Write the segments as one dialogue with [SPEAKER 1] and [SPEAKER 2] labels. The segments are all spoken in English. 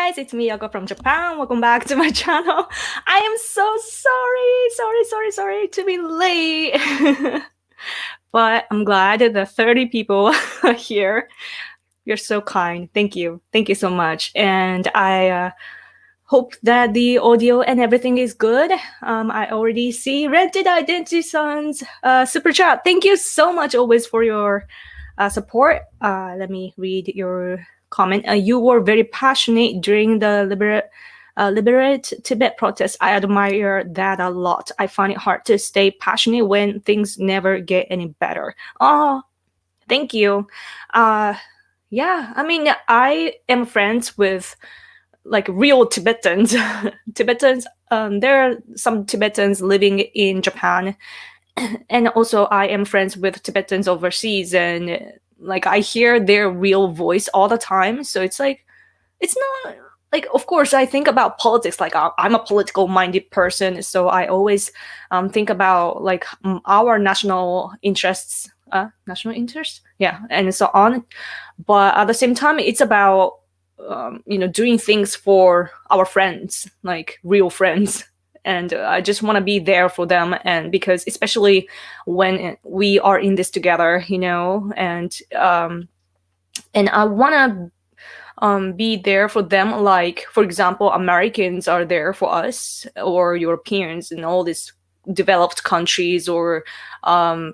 [SPEAKER 1] guys, it's me, Yoko from Japan. Welcome back to my channel. I am so sorry to be late. But I'm glad that the 30 people are here. You're so kind. Thank you. Thank you so much. And I hope that the audio and everything is good. I already see Rented Identity Son's super chat. Thank you so much always for your support. Let me read your comment. You were very passionate during the Liberate Tibet protest. I admire that a lot. I find it hard to stay passionate when things never get any better. Oh, thank you. Yeah, I mean, I am friends with like real Tibetans. Tibetans, there are some Tibetans living in Japan, and also I am friends with Tibetans overseas, and like I hear their real voice all the time. So it's like, it's not like, of course I think about politics, like I'm a political minded person, so I always think about like our national interests, yeah, and so on. But at the same time, it's about doing things for our friends, like real friends. And I just want to be there for them, and because especially when we are in this together, and I want to be there for them. Like, for example, Americans are there for us, or Europeans in all these developed countries, or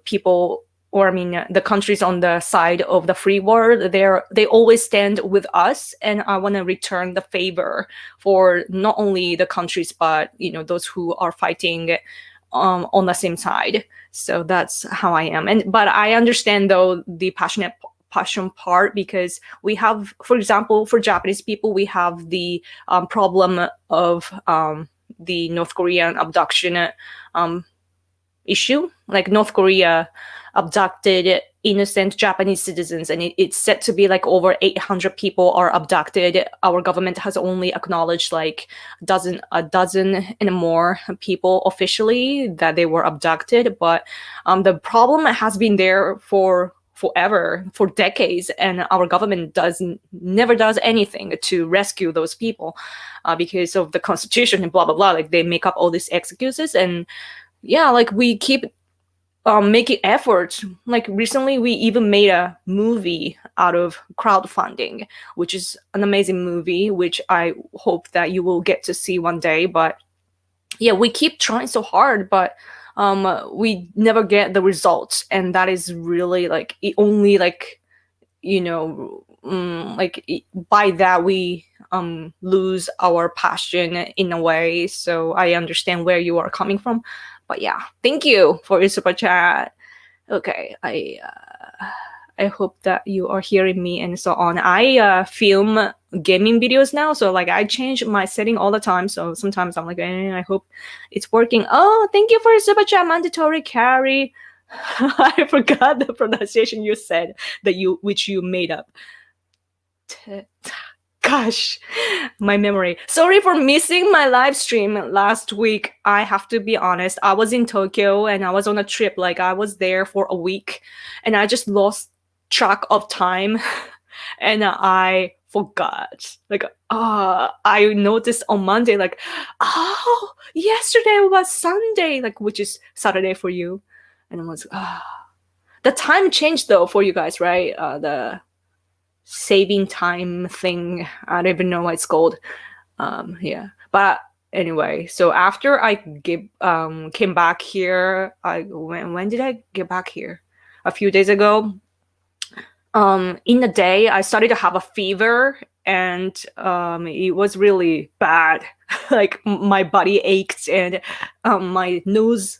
[SPEAKER 1] people, or I mean, the countries on the side of the free world, they always stand with us, and I want to return the favor for not only the countries, but those who are fighting on the same side. So that's how I am. But I understand though the passion part, because we have, for example, for Japanese people, we have the problem of the North Korean abduction issue. Like, North Korea abducted innocent Japanese citizens, and it's said to be like over 800 people are abducted. Our government has only acknowledged like a dozen and more people officially that they were abducted, but the problem has been there for forever, for decades, and our government never does anything to rescue those people because of the constitution and blah blah blah. Like, they make up all these excuses, and yeah, like we keep making efforts. Like, recently we even made a movie out of crowdfunding, which is an amazing movie, which I hope that you will get to see one day. But yeah, we keep trying so hard, but we never get the results, and that is really like, it only like, by that we lose our passion in a way. So I understand where you are coming from. But yeah, thank you for your super chat. Okay, I hope that you are hearing me and so on. I film gaming videos now, so like I change my setting all the time. So sometimes I'm like, I hope it's working. Oh, thank you for your super chat, mandatory carry. I forgot the pronunciation you said, which you made up. Gosh, my memory. Sorry for missing my live stream last week. I have to be honest. I was in Tokyo and I was on a trip. Like, I was there for a week and I just lost track of time and I forgot. Like, I noticed on Monday, like, oh, yesterday was Sunday, like, which is Saturday for you. And I was, the time changed though for you guys, right? The saving time thing, I don't even know what it's called. Yeah, but anyway, so after I came back here, when did I get back here? A few days ago. In the day I started to have a fever, and it was really bad. Like, my body ached, and my nose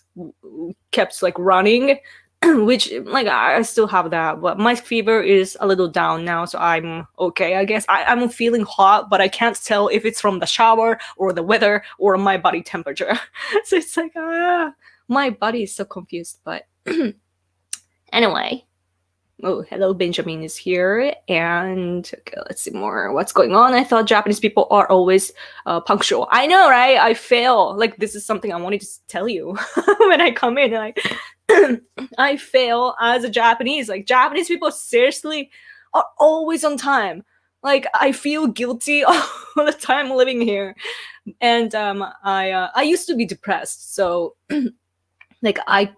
[SPEAKER 1] kept like running, which, like, I still have that, but my fever is a little down now, so I'm okay, I guess. I'm feeling hot, but I can't tell if it's from the shower or the weather or my body temperature. So it's like, my body is so confused. But anyway, oh, hello, Benjamin is here, and okay, let's see more what's going on. I thought Japanese people are always punctual. I know, right? I fail. Like, this is something I wanted to tell you when I come in. Like, I fail as a Japanese. Like, Japanese people seriously are always on time. Like I feel guilty all the time living here, and I used to be depressed, so like I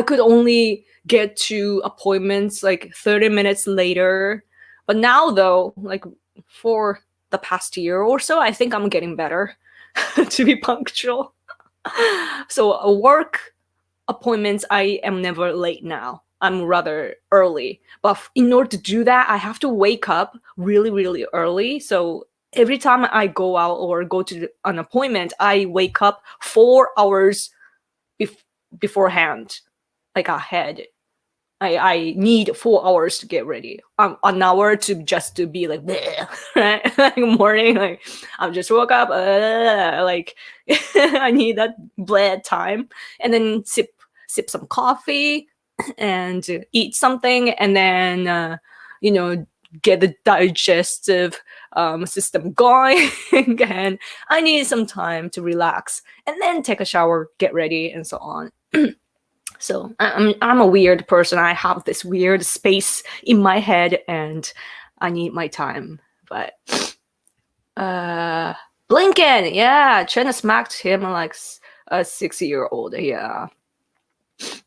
[SPEAKER 1] could only get to appointments like 30 minutes later. But now though, like for the past year or so, I think I'm getting better to be punctual. So work appointments, I am never late now. I'm rather early. But in order to do that, I have to wake up really, really early. So every time I go out or go to an appointment, I wake up 4 hours bef- beforehand, like ahead. I need 4 hours to get ready. An hour to just to be like bleh, right, like morning. Like I just woke up. Like I need that bleh time, and then sip some coffee, and eat something, and then you know get the digestive system going. And I need some time to relax, and then take a shower, get ready, and so on. So I'm a weird person. I have this weird space in my head, and I need my time. But Blinken, yeah, China smacked him like a 6-year-old. Yeah,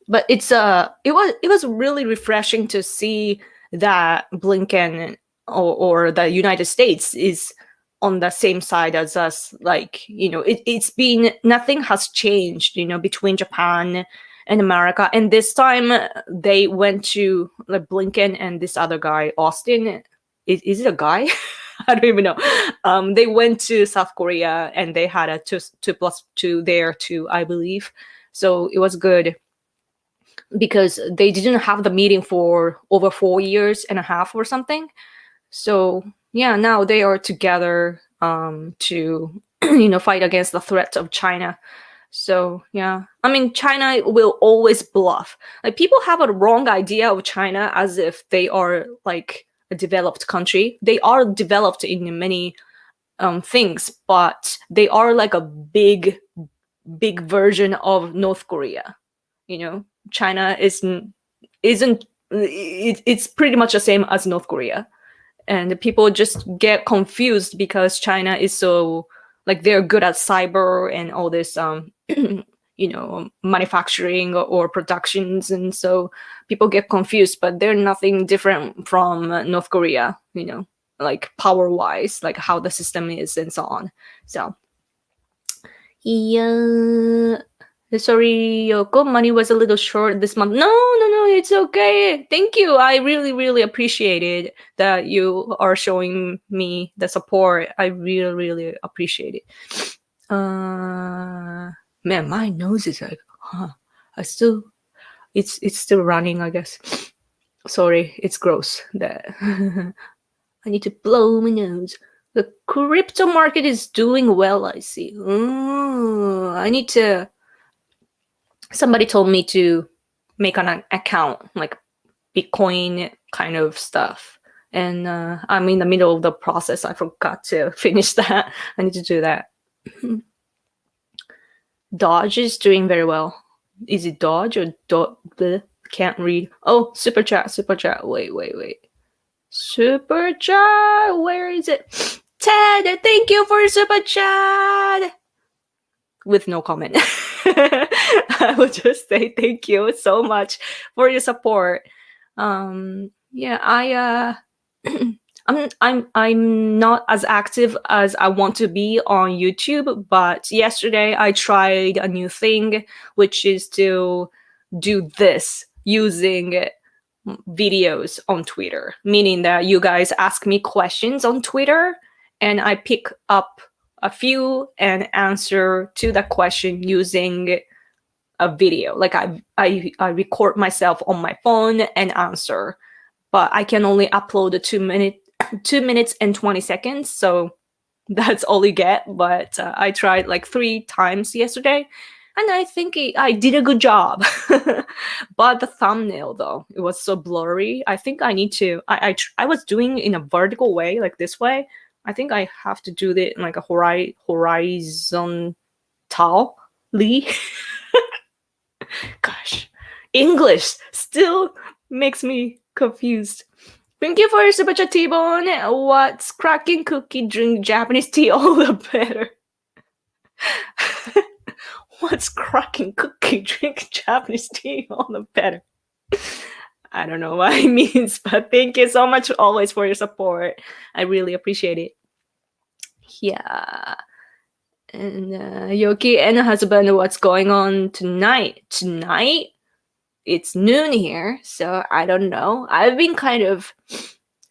[SPEAKER 1] but it was really refreshing to see that Blinken or the United States is on the same side as us. Like it's been nothing has changed between Japan and America, and this time they went to like Blinken and this other guy Austin. Is it a guy? I don't even know. They went to South Korea and they had a 2+2 there too, I believe. So it was good because they didn't have the meeting for over 4 years and a half or something. So yeah, now they are together to fight against the threat of China. So yeah, I mean, China will always bluff. Like people have a wrong idea of China as if they are like a developed country. They are developed in many things, but they are like a big version of North Korea. China isn't it's pretty much the same as North Korea, and people just get confused because China is so like they're good at cyber and all this manufacturing or productions, and so people get confused, but they're nothing different from North Korea, like power wise, like how the system is and so on. So yeah. Sorry, Yoko, money was a little short this month. No, it's okay. Thank you. I really, really appreciate it that you are showing me the support. I really, really appreciate it. Man, my nose is like, it's still running, I guess. Sorry, it's gross. That I need to blow my nose. The crypto market is doing well, I see. I need to. Somebody told me to make an account, like Bitcoin kind of stuff. And I'm in the middle of the process. I forgot to finish that. I need to do that. Dodge is doing very well. Is it Dodge or can't read? Oh, super chat. Wait. Super chat. Where is it? Ted, thank you for super chat. With no comment. I will just say thank you so much for your support. Yeah, I'm not as active as I want to be on YouTube, but yesterday I tried a new thing, which is to do this using videos on Twitter, meaning that you guys ask me questions on Twitter and I pick up a few and answer to that question using a video. Like I record myself on my phone and answer, but I can only upload 2 minutes and 20 seconds. So that's all you get. But I tried like 3 times yesterday, and I think I did a good job. But the thumbnail, though, it was so blurry. I think I need to. I was doing in a vertical way, like this way. I think I have to do it in like a horizontally. Gosh, English still makes me confused. Thank you for your super chat, T-Bone. What's cracking cookie, drink Japanese tea, all the better. What's cracking cookie, drink Japanese tea, all the better. I don't know what it means, but thank you so much always for your support. I really appreciate it. Yeah. And Yoki and husband, what's going on tonight? Tonight? It's noon here, so I don't know. I've been kind of,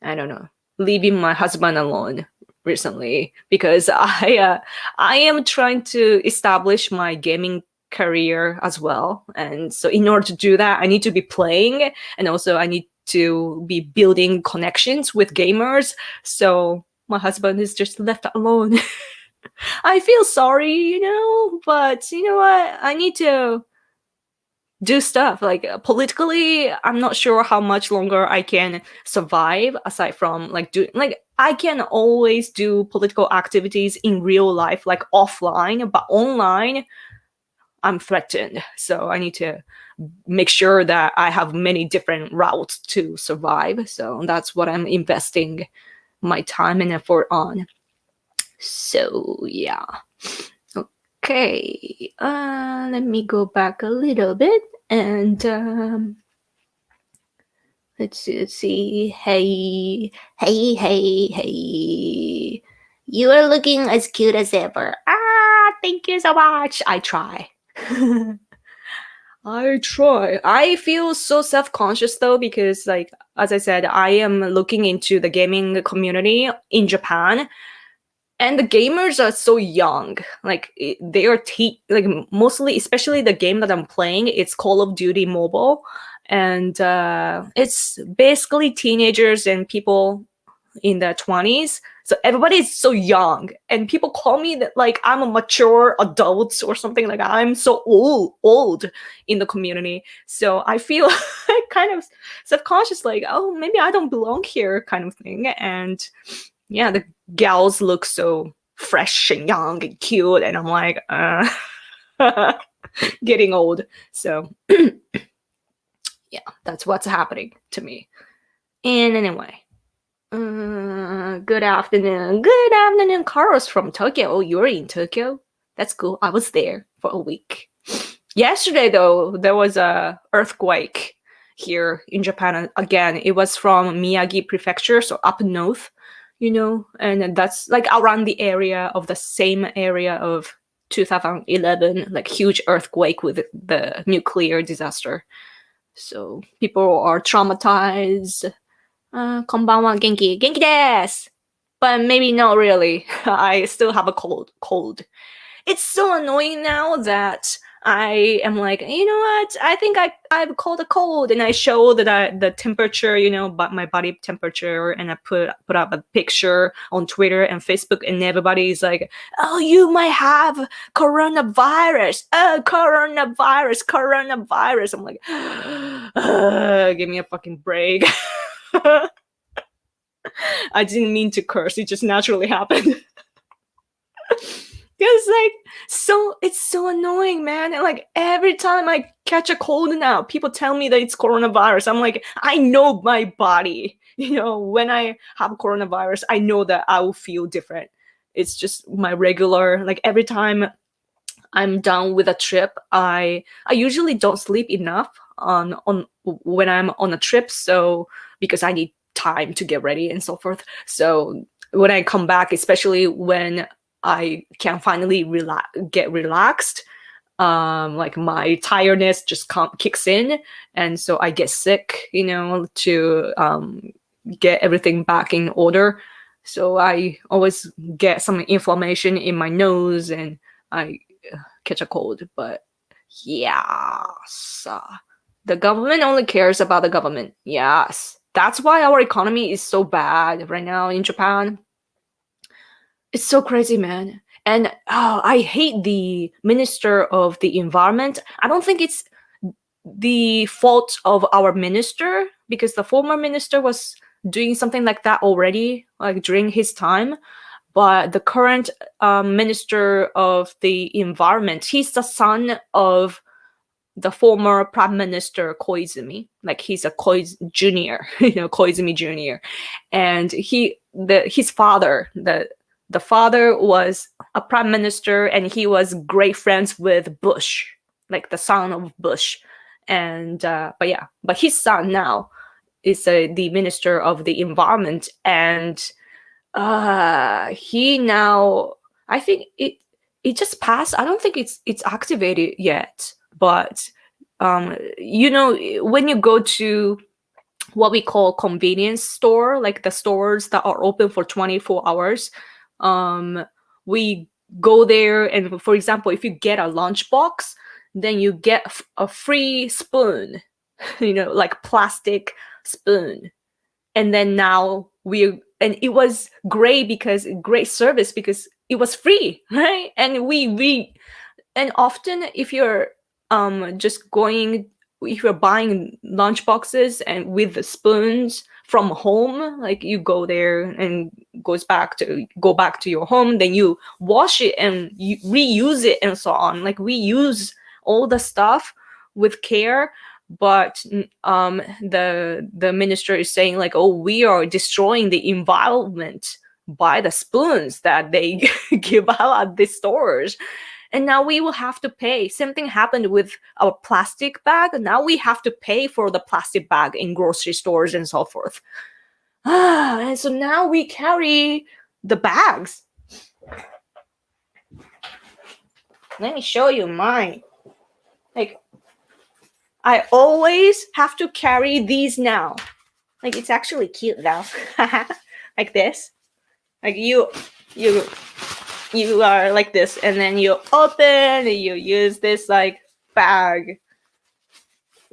[SPEAKER 1] I don't know, leaving my husband alone recently because I am trying to establish my gaming career as well. And so in order to do that, I need to be playing, and also I need to be building connections with gamers. So my husband is just left alone. I feel sorry, but you know what? I need to do stuff like politically. I'm not sure how much longer I can survive aside from I can always do political activities in real life, like offline, but online I'm threatened. So I need to make sure that I have many different routes to survive. So that's what I'm investing my time and effort on. So yeah. Okay, let me go back a little bit and let's see. Hey. You are looking as cute as ever. Thank you so much. I try. I try. I feel so self-conscious though because, like, as I said, I am looking into the gaming community in Japan. And the gamers are so young. Like they are mostly, especially the game that I'm playing, it's Call of Duty Mobile, and it's basically teenagers and people in their 20s. So everybody is so young, and people call me that like I'm a mature adult or something. Like I'm so old in the community. So I feel kind of self-conscious, like, oh, maybe I don't belong here, kind of thing. And yeah, the gals look so fresh and young and cute, and I'm like, getting old. So yeah, that's what's happening to me. And anyway, good afternoon. Good afternoon, Carlos from Tokyo. Oh, you're in Tokyo? That's cool. I was there for a week. Yesterday, though, there was a earthquake here in Japan. Again, it was from Miyagi Prefecture, so up north. And that's like around the area of the same area of 2011, like huge earthquake with the nuclear disaster. So people are traumatized. Konbanwa, genki. Genki desu! But maybe not really. I still have a cold. It's so annoying now that I am like, you know what? I think I've caught a cold, and I show the temperature, but my body temperature, and I put up a picture on Twitter and Facebook, and everybody's like, oh, you might have coronavirus. Oh, coronavirus. I'm like, give me a fucking break. I didn't mean to curse. It just naturally happened. Because it's so annoying, man. And like every time I catch a cold now, people tell me that it's coronavirus. I'm like, I know my body. When I have coronavirus, I know that I will feel different. It's just my regular, like every time I'm done with a trip, I usually don't sleep enough on when I'm on a trip. So because I need time to get ready and so forth. So when I come back, especially when I can finally get relaxed, like my tiredness just kicks in, and so I get sick, to get everything back in order. So I always get some inflammation in my nose, and I catch a cold. But yes, the government only cares about the government. Yes, that's why our economy is so bad right now in Japan. It's so crazy, man. And I hate the Minister of the Environment. I don't think it's the fault of our minister, because the former minister was doing something like that already, like during his time. But the current Minister of the Environment, he's the son of the former Prime Minister Koizumi, like he's a Junior, Koizumi Junior, and his father, the father was a prime minister, and he was great friends with Bush, like the son of Bush, and but his son now is the minister of the environment, and he now, I think it just passed. I don't think it's activated yet, but when you go to what we call convenience store, like the stores that are open for 24 hours, we go there, and for example, if you get a lunchbox, then you get a free spoon, like plastic spoon. And then now and it was great service because it was free, right? And and often if you're just going, if you're buying lunch boxes and with the spoons from home, like you go there and go back to your home, then you wash it and you reuse it and so on. Like we use all the stuff with care, but the minister is saying like, oh, we are destroying the environment by the spoons that they give out at the stores. And now we will have to pay. Same thing happened with our plastic bag. Now we have to pay for the plastic bag in grocery stores and so forth. And so now we carry the bags. Let me show you mine. Like, I always have to carry these now. Like, it's actually cute now. Like this. Like you are like this, and then you open and you use this like bag.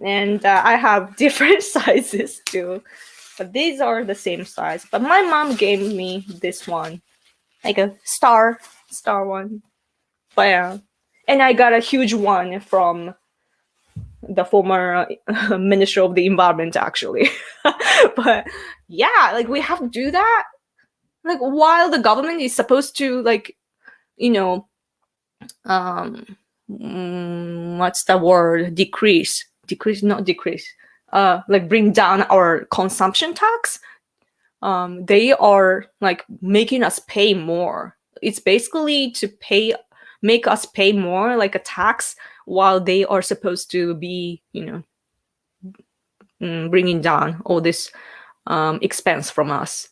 [SPEAKER 1] And I have different sizes too, but these are the same size. But my mom gave me this one, like a star one. But yeah, and I got a huge one from the former Minister of the Environment, actually. But yeah, like we have to do that. Like while the government is supposed to like, what's the word? Decrease, not decrease. Like bring down our consumption tax. They are like making us pay more. It's basically to make us pay more, like a tax, while they are supposed to be, bringing down all this expense from us.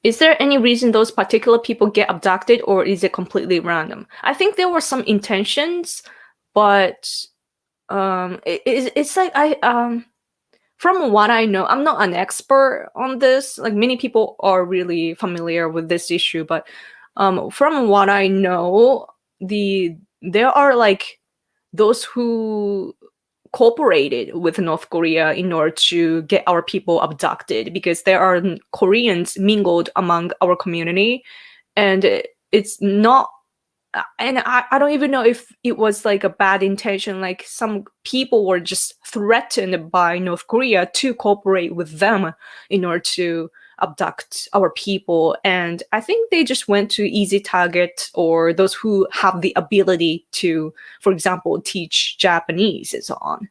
[SPEAKER 1] Is there any reason those particular people get abducted, or is it completely random? I think there were some intentions, but it's like from what I know, I'm not an expert on this. Like many people are really familiar with this issue, but from what I know, there are like those who cooperated with North Korea in order to get our people abducted, because there are Koreans mingled among our community, and it's not. And I don't even know if it was like a bad intention. Like some people were just threatened by North Korea to cooperate with them in order to abduct our people. And I think they just went to easy target, or those who have the ability to, for example, teach Japanese and so on.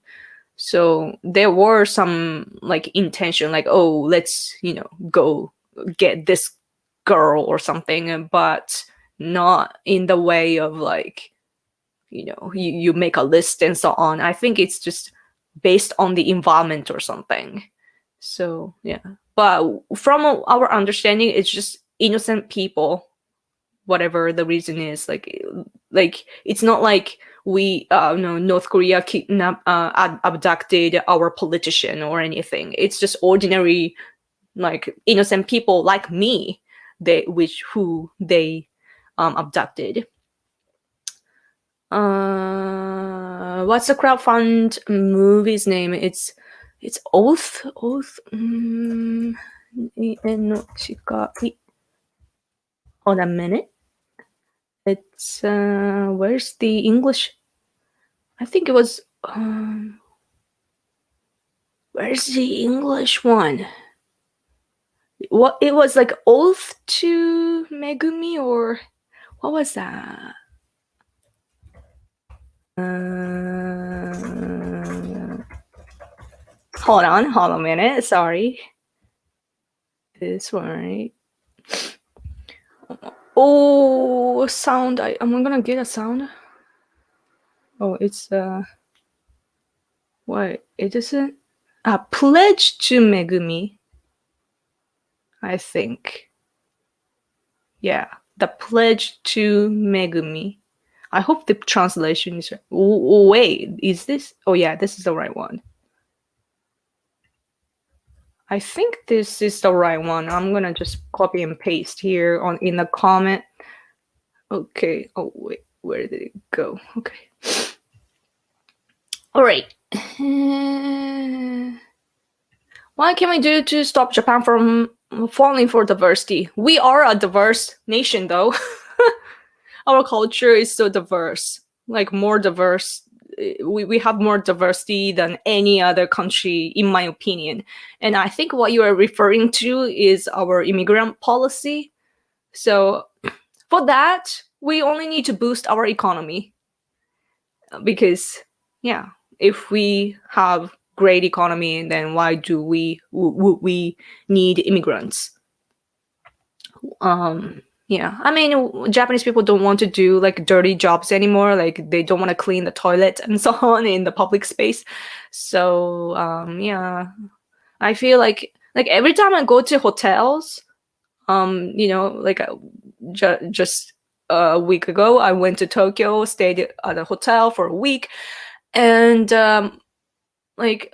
[SPEAKER 1] So there were some like intention, like, oh, let's, go get this girl or something, but not in the way of like, you make a list and so on. I think it's just based on the environment or something. So yeah, but from our understanding, it's just innocent people, whatever the reason is. Like it's not like we North Korea abducted our politician or anything. It's just ordinary, like innocent people like me, who they abducted. What's the crowdfund movie's name? It's Oath. Hold a minute. It's where's the English? I think it was where's the English one? What it was like Oath to Megumi, or what was that? Hold on a minute. Sorry. This one, right? Oh, sound. I'm gonna get a sound. Oh, it's what? It isn't. Pledge to Megumi. I think. Yeah, the pledge to Megumi. I hope the translation is right. Wait, is this? Oh yeah, this is the right one. I think this is the right one. I'm gonna just copy and paste here on in the comment. Okay. Oh wait, where did it go? Okay. All right. What can we do to stop Japan from falling for diversity? We are a diverse nation, though. Our culture is so diverse, like more diverse. We have more diversity than any other country, in my opinion. And I think what you are referring to is our immigrant policy. So for that, we only need to boost our economy. Because, yeah, if we have great economy, then why do we need immigrants? Yeah, I mean, Japanese people don't want to do like dirty jobs anymore. Like they don't want to clean the toilet and so on in the public space. So yeah, I feel like every time I go to hotels, like just a week ago, I went to Tokyo, stayed at a hotel for a week, and like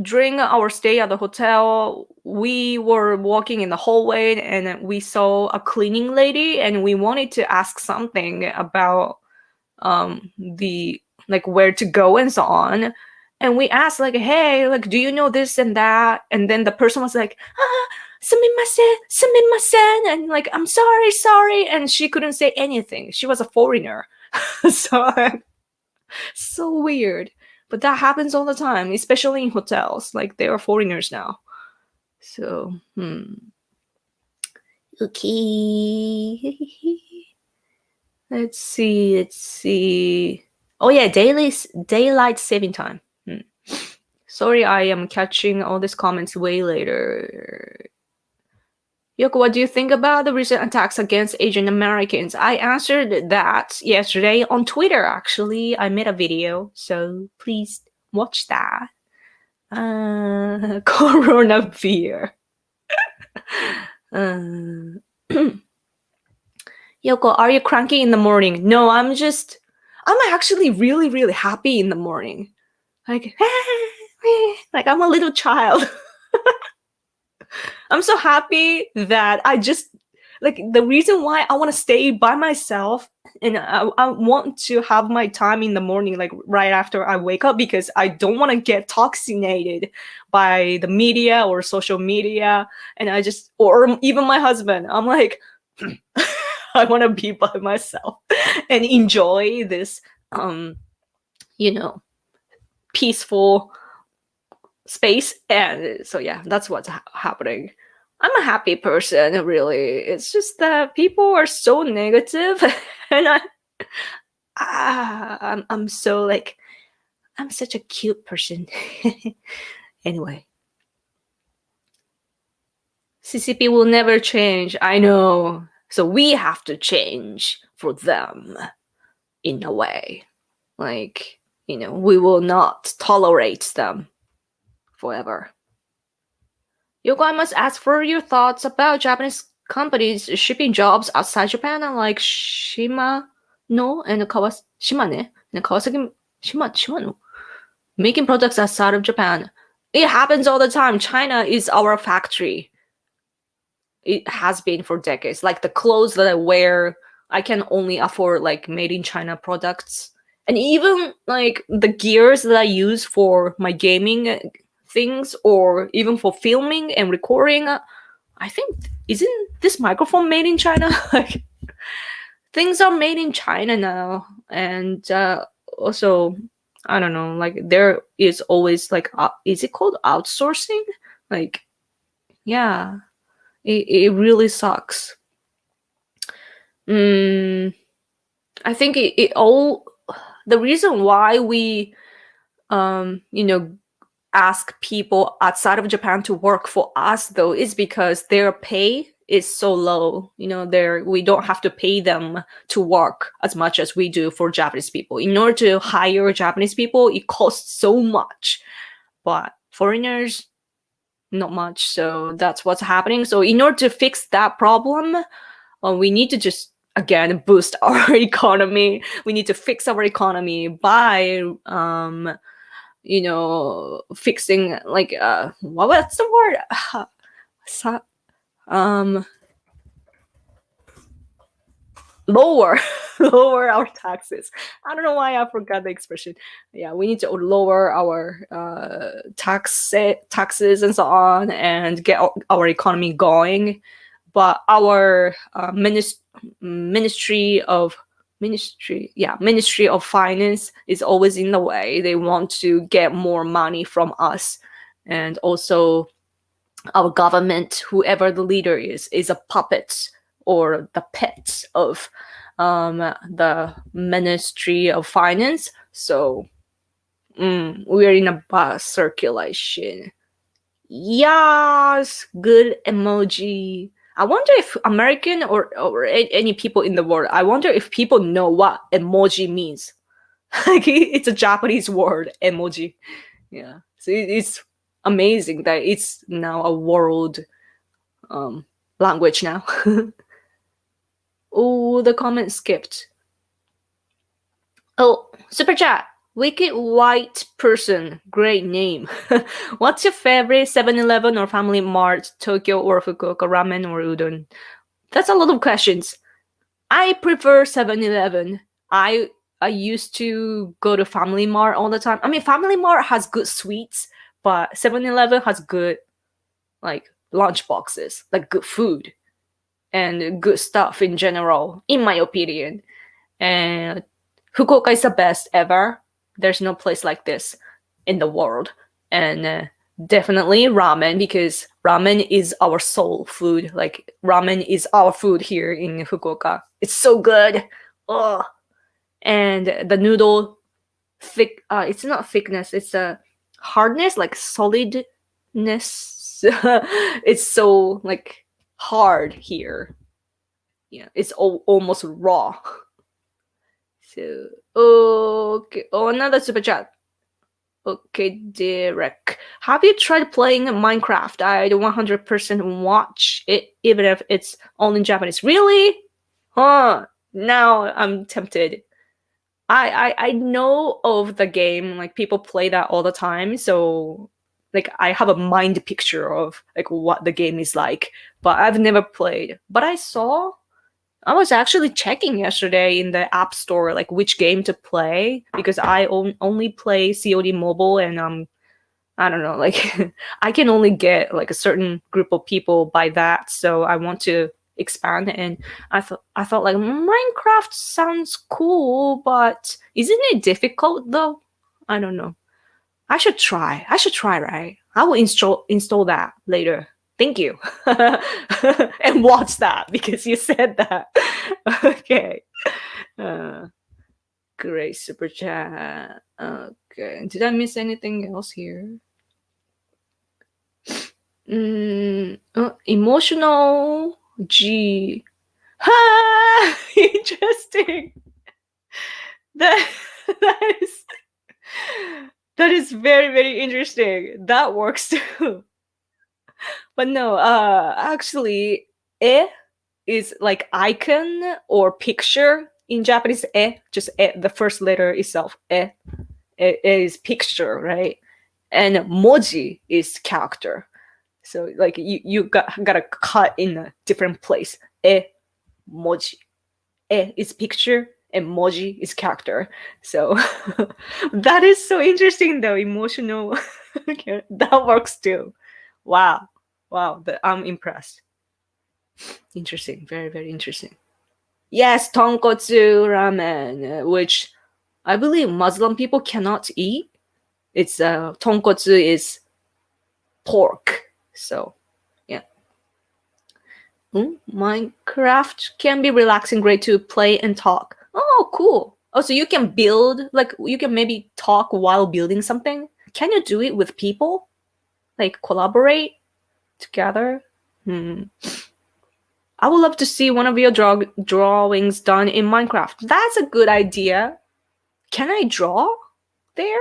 [SPEAKER 1] during our stay at the hotel, we were walking in the hallway and we saw a cleaning lady, and we wanted to ask something about the like where to go and so on. And we asked like, hey, like, do you know this and that? And then the person was like, sumimasen, sumimasen, and like, I'm sorry, and she couldn't say anything. She was a foreigner. So weird. But that happens all the time, especially in hotels. Like they are foreigners now. So, okay. Let's see. Oh yeah, daylight saving time. Sorry, I am catching all these comments way later. Yoko, what do you think about the recent attacks against Asian Americans? I answered that yesterday on Twitter, actually. I made a video, so please watch that. Corona fear. Yoko, are you cranky in the morning? No, I'm actually really, really happy in the morning. Like, like I'm a little child. I'm so happy that I just like the reason why I want to stay by myself and I want to have my time in the morning, like right after I wake up, because I don't want to get toxinated by the media or social media. And or even my husband, I'm like, I want to be by myself and enjoy this, peaceful space. And so yeah, that's what's happening. I'm a happy person, really. It's just that people are so negative, and I'm so like, I'm such a cute person. Anyway, CCP will never change. I know. So we have to change for them, in a way. Like, we will not tolerate them forever. Yoko, I must ask for your thoughts about Japanese companies shipping jobs outside Japan, like Shimano and Shimane and Kawasaki Shimano, making products outside of Japan. It happens all the time. China is our factory. It has been for decades. Like the clothes that I wear, I can only afford like made in China products. And even like the gears that I use for my gaming things, or even for filming and recording, I think, isn't this microphone made in China? Like things are made in China now. And also, I don't know, like there is always like, is it called outsourcing? Like, yeah, it really sucks. I think it all the reason why we ask people outside of Japan to work for us though is because their pay is so low. We don't have to pay them to work as much as we do for Japanese people. In order to hire Japanese people, it costs so much. But foreigners, not much. So that's what's happening. So in order to fix that problem, we need to just again boost our economy. We need to fix our economy by fixing like what's the word? Lower lower our taxes. I don't know why I forgot the expression. Yeah, we need to lower our taxes and so on and get our economy going. But our Ministry of Finance is always in the way. They want to get more money from us, and also our government, whoever the leader is a puppet or the pet of the Ministry of Finance. So we're in a bus circulation. Yes, good emoji. I wonder if American or any people in the world, I wonder if people know what emoji means. Like it's a Japanese word, emoji. Yeah. So it's amazing that it's now a world language now. Oh, the comment skipped. Oh, super chat. Wicked white person. Great name. What's your favorite 7-Eleven or Family Mart, Tokyo or Fukuoka ramen or udon? That's a lot of questions. I prefer 7-Eleven. I used to go to Family Mart all the time. I mean, Family Mart has good sweets, but 7-Eleven has good like lunch boxes, like good food and good stuff in general, in my opinion. And Fukuoka is the best ever. There's no place like this in the world. And definitely ramen, because ramen is our soul food. Like ramen is our food here in Fukuoka. It's so good. Oh, and the noodle thick. It's not thickness. It's a hardness, like solidness. It's so like hard here. Yeah, it's almost raw. So okay. Oh, another super chat. Okay, Derek. Have you tried playing Minecraft? I'd 100% watch it, even if it's only in Japanese. Really? Huh. Now I'm tempted. I know of the game, like people play that all the time, so like I have a mind picture of like what the game is like, but I've never played. But I was actually checking yesterday in the app store like which game to play, because I only play COD mobile, and I don't know, like I can only get like a certain group of people by that, so I want to expand. And I thought like Minecraft sounds cool, but isn't it difficult though? I don't know. I should try, right? I will install that later. Thank you. And watch that because you said that. Okay. Great super chat. Okay. Did I miss anything else here? Emotional G. Ha! Interesting. That is very, very interesting. That works too. But no, actually, is like icon or picture in Japanese. Just the first letter itself. Is picture, right? And moji is character. So like you gotta cut in a different place. Moji. Is picture and moji is character. So that is so interesting though. Emotional. That works too. Wow. I'm impressed. Interesting. Very, very interesting. Yes, tonkotsu ramen, which I believe Muslim people cannot eat. It's tonkotsu is pork. So, yeah. Minecraft can be relaxing, great to play and talk. Oh, cool. Oh, so you can build, like, you can maybe talk while building something? Can you do it with people? Like, collaborate together? I would love to see one of your drawings done in Minecraft. That's a good idea. Can I draw there?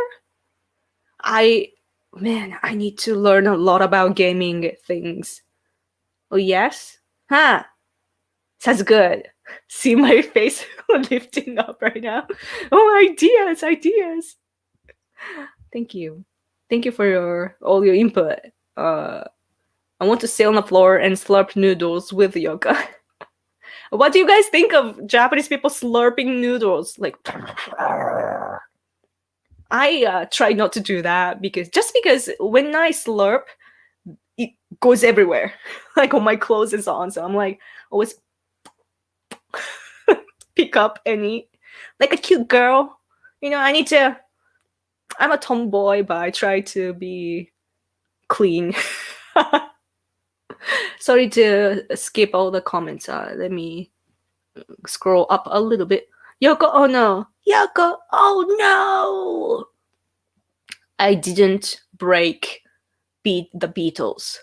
[SPEAKER 1] Man, I need to learn a lot about gaming things. Oh, yes? Huh. Sounds good. See my face lifting up right now. Oh, ideas. Thank you. Thank you for all your input. I want to sit on the floor and slurp noodles with Yoga. What do you guys think of Japanese people slurping noodles? Like, I try not to do that because when I slurp, it goes everywhere, like on my clothes and so on. So I'm like always pick up and eat like a cute girl. I'm a tomboy, but I try to be clean. Sorry to skip all the comments. Let me scroll up a little bit. Yoko, oh no. Yoko, oh no. I didn't break the Beatles.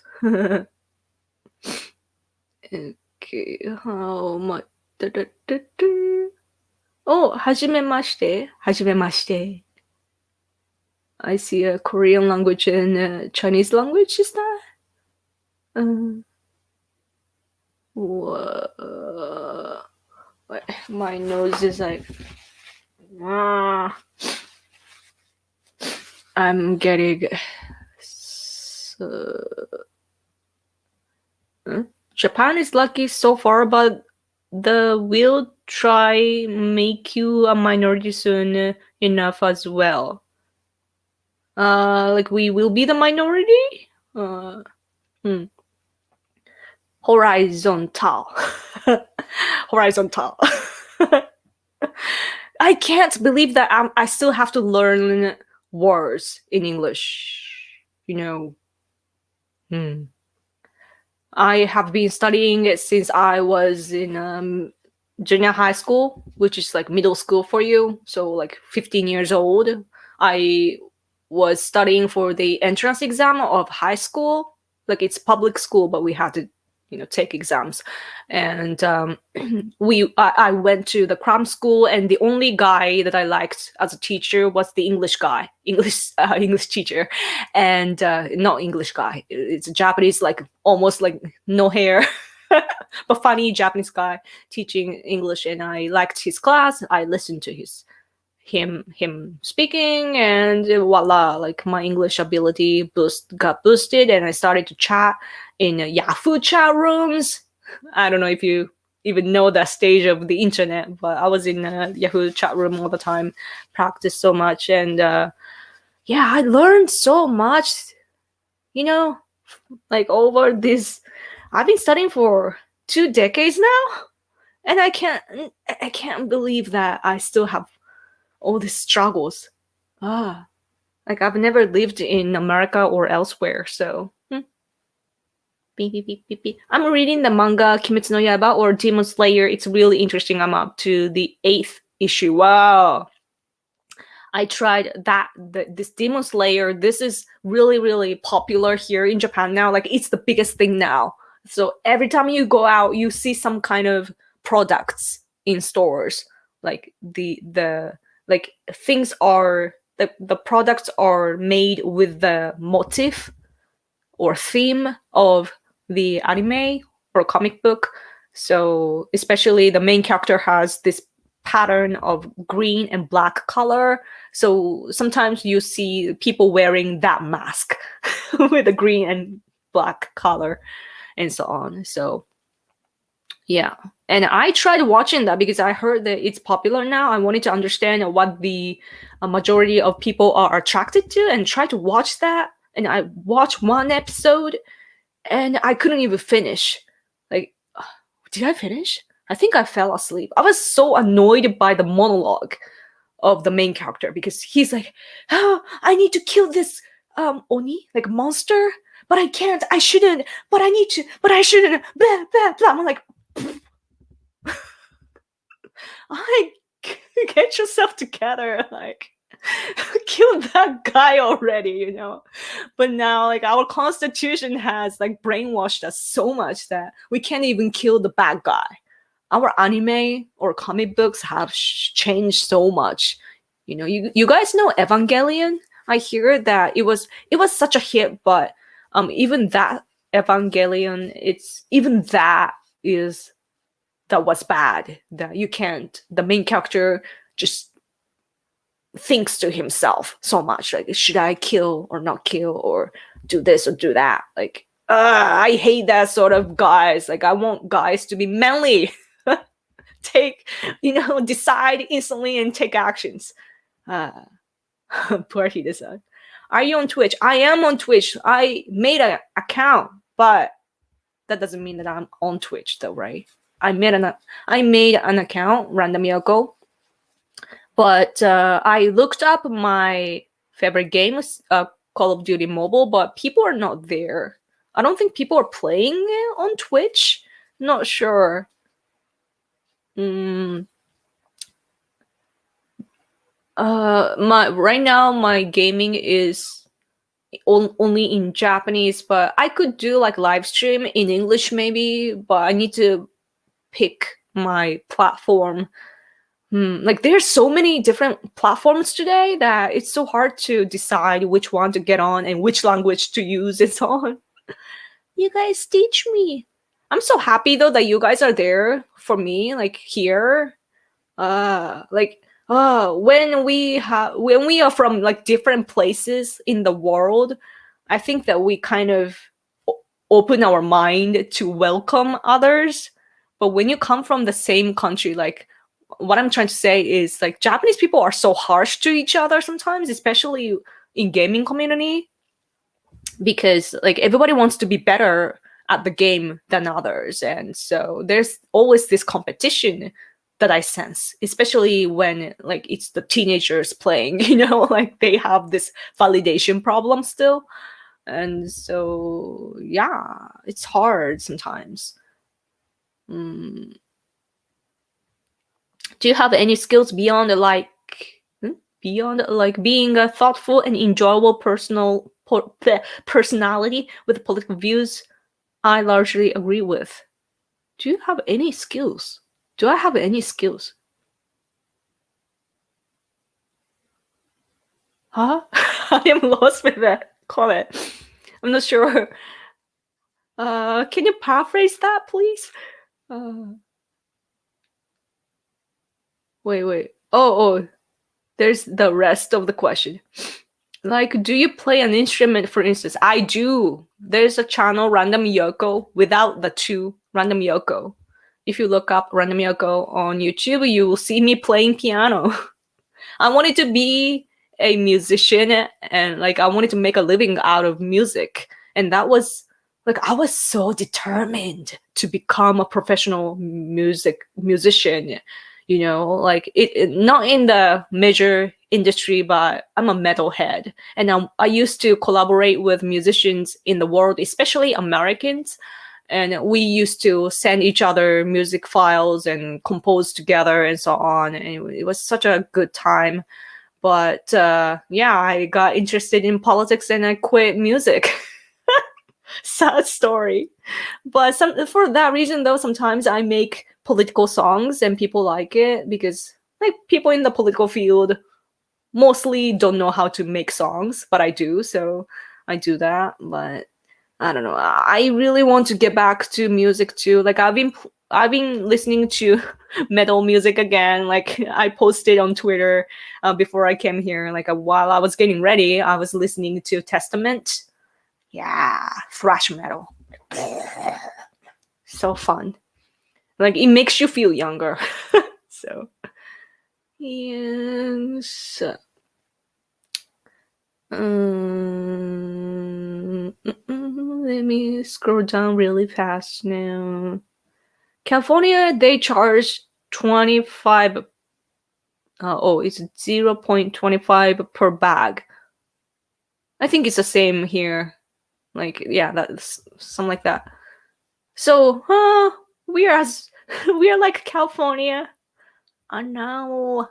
[SPEAKER 1] Okay, how much? Oh, はじめまして. はじめまして. I see a Korean language and a Chinese language, is that? My nose is like... I'm getting... Japan is lucky so far, but will try make you a minority soon enough as well. Like we will be the minority? Horizontal. Horizontal. I can't believe that I still have to learn words in English. I have been studying it since I was in junior high school, which is like middle school for you. So like 15 years old. I was studying for the entrance exam of high school. Like it's public school, but we had to take exams. And I went to the cram school, and the only guy that I liked as a teacher was the English teacher. And not English guy, it's a Japanese, like almost like no hair but funny Japanese guy teaching English, and I liked his class. I listened to him speaking, and voila, like my English ability got boosted, and I started to chat in Yahoo chat rooms. I don't know if you even know that stage of the internet, but I was in a Yahoo chat room all the time, practiced so much, and I learned so much, like over this. I've been studying for 2 decades now, and I can't believe that I still have all these struggles. Like I've never lived in America or elsewhere, so beep, beep, beep, beep, beep. I'm reading the manga Kimetsu no Yaiba or Demon Slayer. It's really interesting. I'm up to the 8th issue. Wow. I tried this Demon Slayer. This is really, really popular here in Japan now. Like it's the biggest thing now. So every time you go out, you see some kind of products in stores. Like like things are, the products are made with the motif or theme of the anime or comic book. So especially the main character has this pattern of green and black color. So sometimes you see people wearing that mask with a green and black color and so on. So yeah. And I tried watching that because I heard that it's popular now. I wanted to understand what the majority of people are attracted to and try to watch that. And I watched one episode and I couldn't even finish. Like, did I finish? I think I fell asleep. I was so annoyed by the monologue of the main character because he's like, oh, I need to kill this Oni, like monster, but I can't, I shouldn't, but I need to, but I shouldn't, blah, blah, blah. I'm like, I Get yourself together, like kill that guy already, But now, like, our constitution has like brainwashed us so much that we can't even kill the bad guy. Our anime or comic books have changed so much. You guys know Evangelion? I hear that it was such a hit, but even that Evangelion, it's even that was bad. That you can't. The main character just thinks to himself so much, like, should I kill or not kill, or do this or do that? Like, I hate that sort of guys. Like, I want guys to be manly. Take, decide instantly and take actions. Poor Hide-san. Are you on Twitch? I am on Twitch. I made an account, but that doesn't mean that I'm on Twitch though, right? I made an account, Random Yoko, but I looked up my favorite games, Call of Duty Mobile, but people are not there. I don't think people are playing it on Twitch. Not sure. Right now my gaming is only in Japanese, but I could do like live stream in English maybe, but I need to pick my platform. Like, there's so many different platforms today that it's so hard to decide which one to get on and which language to use and so on. You guys teach me. I'm so happy though that you guys are there for me, like here. When we are from like different places in the world, I think that we kind of open our mind to welcome others. But when you come from the same country, like, what I'm trying to say is, like, Japanese people are so harsh to each other sometimes, especially in gaming community, because like everybody wants to be better at the game than others, and so there's always this competition that I sense, especially when like it's the teenagers playing, like they have this validation problem still. And so, yeah, it's hard sometimes. Do you have any skills beyond being a thoughtful and enjoyable personality with political views? I largely agree with. Do you have any skills? Do I have any skills? Huh? I am lost with that comment. I'm not sure. Can you paraphrase that, please? Wait. Oh, there's the rest of the question. Like, do you play an instrument, for instance? I do. There's a channel, Random Yoko, without the two, Random Yoko. If you look up Random Yoko on YouTube, you will see me playing piano. I wanted to be a musician, and like I wanted to make a living out of music. And that was like, I was so determined to become a professional musician. Like it not in the major industry, but I'm a metalhead, and I used to collaborate with musicians in the world, especially Americans, and we used to send each other music files and compose together and so on, and it was such a good time. But yeah, I got interested in politics and I quit music. Sad story. But for that reason though, sometimes I make political songs and people like it, because like people in the political field mostly don't know how to make songs, but I do, so I do that. But I don't know, I really want to get back to music too. Like I've been listening to metal music again. Like I posted on Twitter before I came here, like while I was getting ready, I was listening to Testament. Yeah, thrash metal. So fun. Like it makes you feel younger. So yes. Let me scroll down really fast now. California, they charge 25. It's 0.25 per bag. I think it's the same here. Like, yeah, that's something like that. So, we are like California. Oh no.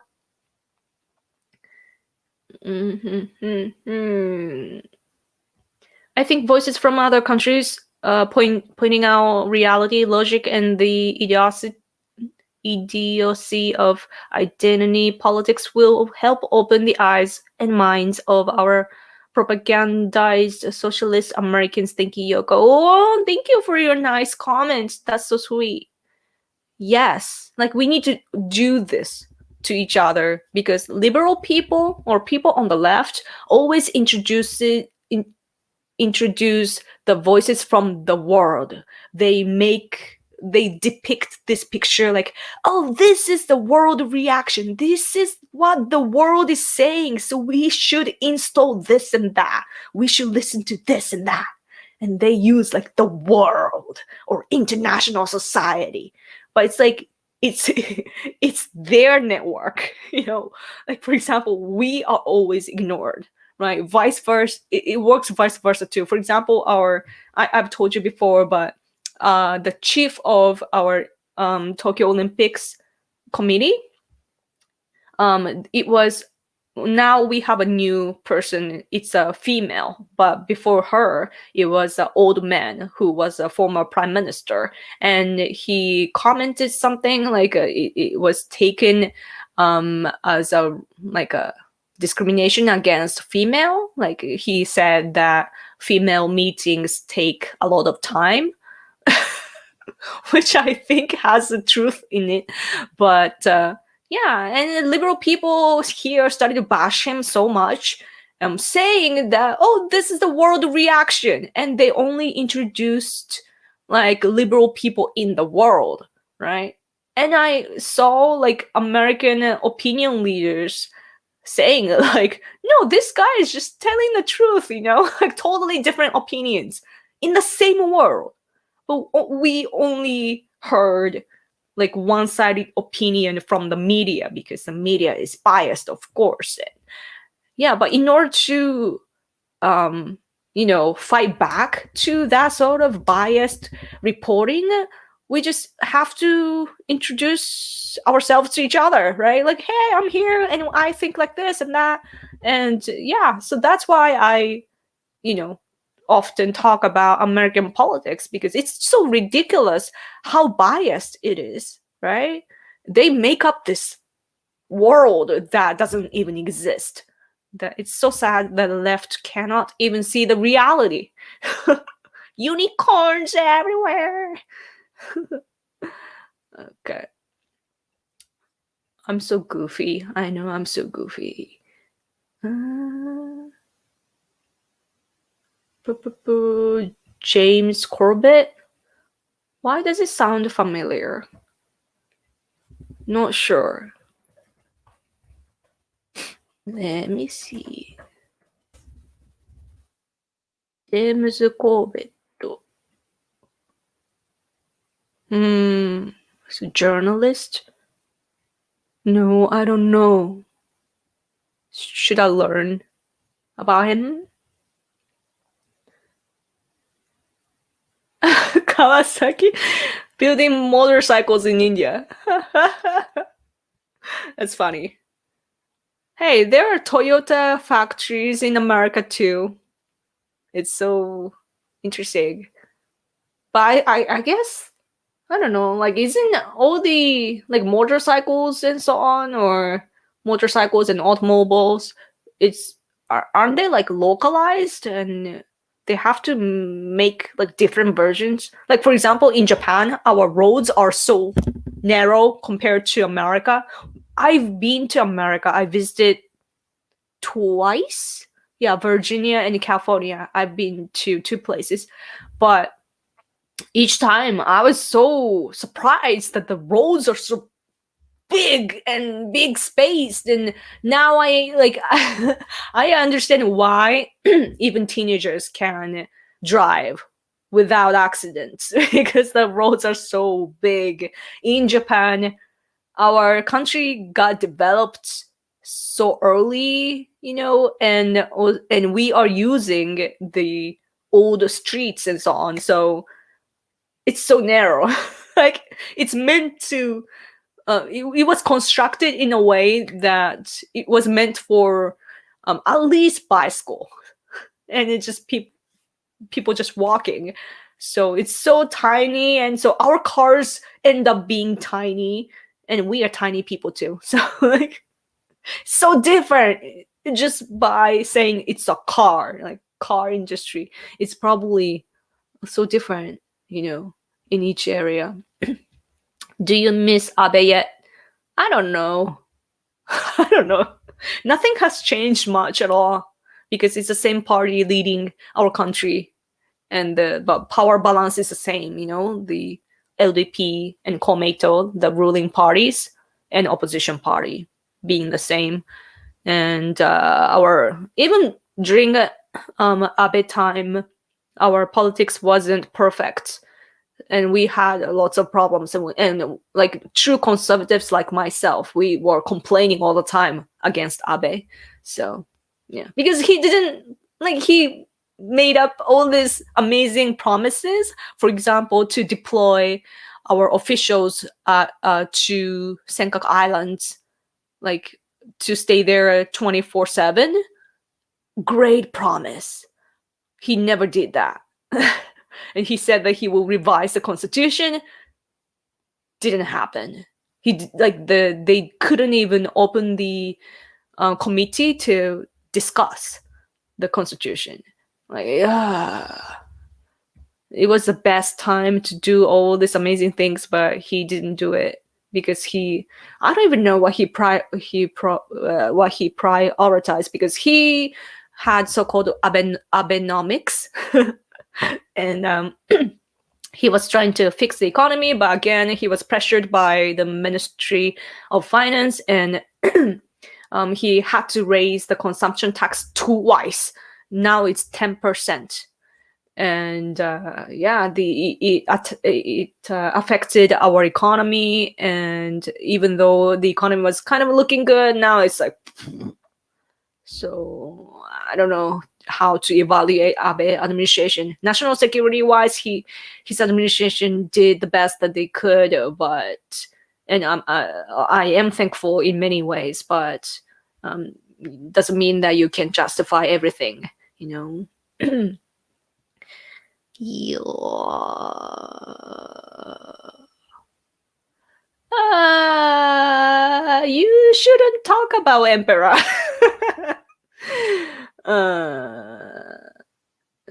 [SPEAKER 1] Mm-hmm. I think voices from other countries pointing out reality, logic, and the idiocy of identity politics will help open the eyes and minds of our propagandized socialist Americans. Thank you, Yoko. Oh, thank you for your nice comments. That's so sweet. Yes, like we need to do this to each other because liberal people or people on the left always introduce the voices from the world. They depict this picture like, oh, this is the world reaction. This is what the world is saying. So we should install this and that. We should listen to this and that. And they use like the world or international society. But it's like it's it's their network, you know. Like for example, we are always ignored, right? Vice versa, it works vice versa too. For example, I've told you before, but the chief of our Tokyo Olympics committee, it was now we have a new person. It's a female, but before her, it was an old man who was a former prime minister, and he commented something like it was taken as a like a discrimination against female. Like he said that female meetings take a lot of time, which I think has the truth in it. But yeah, and liberal people here started to bash him so much, saying that, oh, this is the world reaction. And they only introduced like liberal people in the world, right? And I saw like American opinion leaders saying like, no, this guy is just telling the truth, you know, like totally different opinions in the same world. But we only heard like one-sided opinion from the media because the media is biased, of course. Yeah, but in order to fight back to that sort of biased reporting, we just have to introduce ourselves to each other, right? Like, hey, I'm here and I think like this and that. And yeah, so that's why I, often talk about American politics because it's so ridiculous how biased it is, right? They make up this world that doesn't even exist. That it's so sad that the left cannot even see the reality. Unicorns everywhere. Okay. I'm so goofy. I know I'm so goofy. James Corbett? Why does it sound familiar? Not sure. Let me see. James Corbett. He's a journalist? No, I don't know. Should I learn about him? Kawasaki building motorcycles in India. That's funny. Hey, there are Toyota factories in America too. It's so interesting. But I guess, I don't know, like isn't all the like motorcycles and so on, or motorcycles and automobiles, aren't they like localized and they have to make like different versions? Like for example, in Japan, our roads are so narrow compared to America. I've been to America. I visited twice. Yeah, Virginia and California. I've been to two places. But each time I was so surprised that the roads are so big and big spaced, and now I like I understand why even teenagers can drive without accidents because the roads are so big. In Japan, our country got developed so early, and we are using the old streets and so on, so it's so narrow. Like it's meant to it was constructed in a way that it was meant for at least bicycle, and it's just people just walking. So it's so tiny, and so our cars end up being tiny, and we are tiny people too. So like so different just by saying it's a car, like car industry. It's probably so different, in each area. Do you miss Abe yet? I don't know. I don't know. Nothing has changed much at all because it's the same party leading our country, and the but power balance is the same. The LDP and Komeito, the ruling parties, and opposition party being the same. And our even during Abe time, our politics wasn't perfect, and we had lots of problems, and like true conservatives like myself, we were complaining all the time against Abe. So yeah, because he made up all these amazing promises, for example, to deploy our officials to Senkaku Islands, like to stay there 24/7. Great promise. He never did that. And he said that he will revise the constitution. Didn't happen. They couldn't even open the committee to discuss the constitution. It was the best time to do all these amazing things, but he didn't do it because I don't even know what he prioritized, because he had so-called Abenomics. And he was trying to fix the economy, but again, he was pressured by the Ministry of Finance, and he had to raise the consumption tax twice. Now it's 10%. And it affected our economy. And even though the economy was kind of looking good, now it's like, so I don't know how to evaluate Abe administration. National security wise, his administration did the best that they could, and I am thankful in many ways, but doesn't mean that you can justify everything, You shouldn't talk about emperor.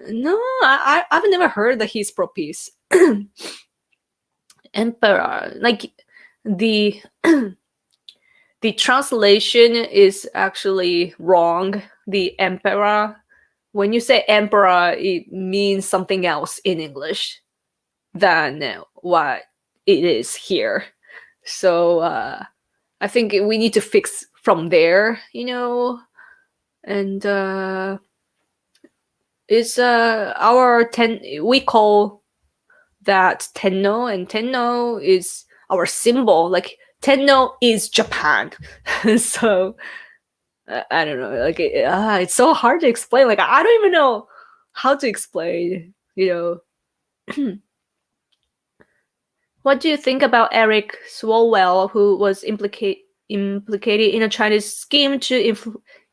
[SPEAKER 1] No, I've never heard that he's pro peace. Emperor, like the the translation is actually wrong. The emperor, when you say emperor, it means something else in English than what it is here. So I think we need to fix from there, and it's we call that Tenno, and Tenno is our symbol. Like Tenno is Japan. So I don't know, like it's so hard to explain. Like I don't even know how to explain, What do you think about Eric Swalwell, who was implicated in a Chinese scheme to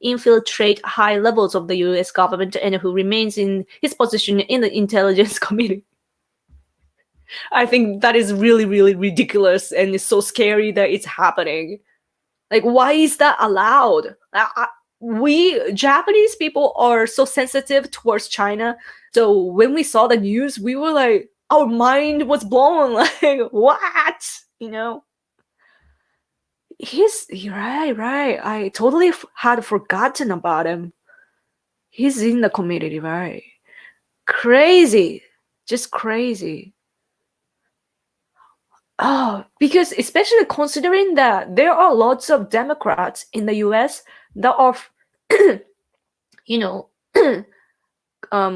[SPEAKER 1] infiltrate high levels of the U.S. government, and who remains in his position in the intelligence committee? I think that is really, really ridiculous, and it's so scary that it's happening. Like, why is that allowed? We Japanese people are so sensitive towards China. So when we saw the news, we were like, our mind was blown. Like, what? He's right. I totally had forgotten about him. He's in the community, right? Crazy. Just crazy. Oh, because especially considering that there are lots of Democrats in the US that are,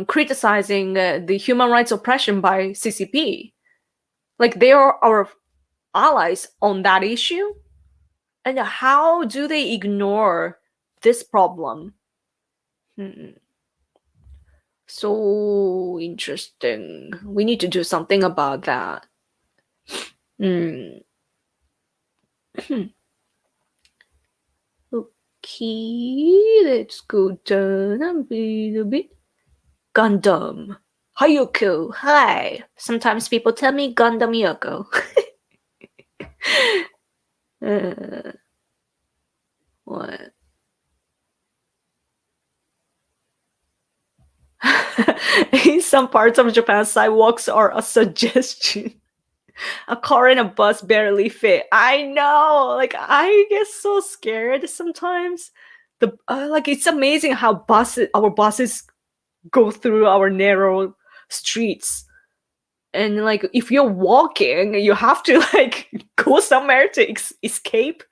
[SPEAKER 1] criticizing the human rights oppression by CCP. Like, they are our allies on that issue. And how do they ignore this problem? So interesting. We need to do something about that. Okay, let's go down a little bit. Gundam. Hi, Yoko. Hi. Sometimes people tell me Gundam Yoko. What? In some parts of Japan, sidewalks are a suggestion. A car and a bus barely fit. I know. Like I get so scared sometimes. It's amazing how our buses go through our narrow streets. And like if you're walking, you have to like go somewhere to escape,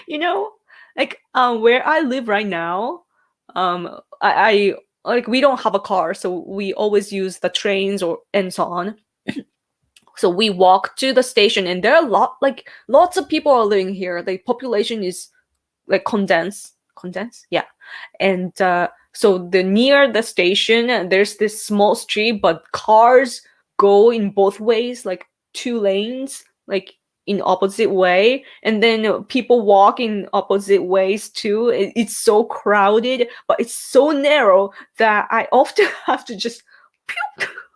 [SPEAKER 1] you know? Like where I live right now, I like we don't have a car, so we always use the trains or and so on. So we walk to the station, and there are lots of people are living here. The population is like condensed, yeah. And so the near the station, there's this small street, but cars go in both ways, like 2 lanes, like in opposite way, and then people walk in opposite ways too. It's so crowded, but it's so narrow that I often have to just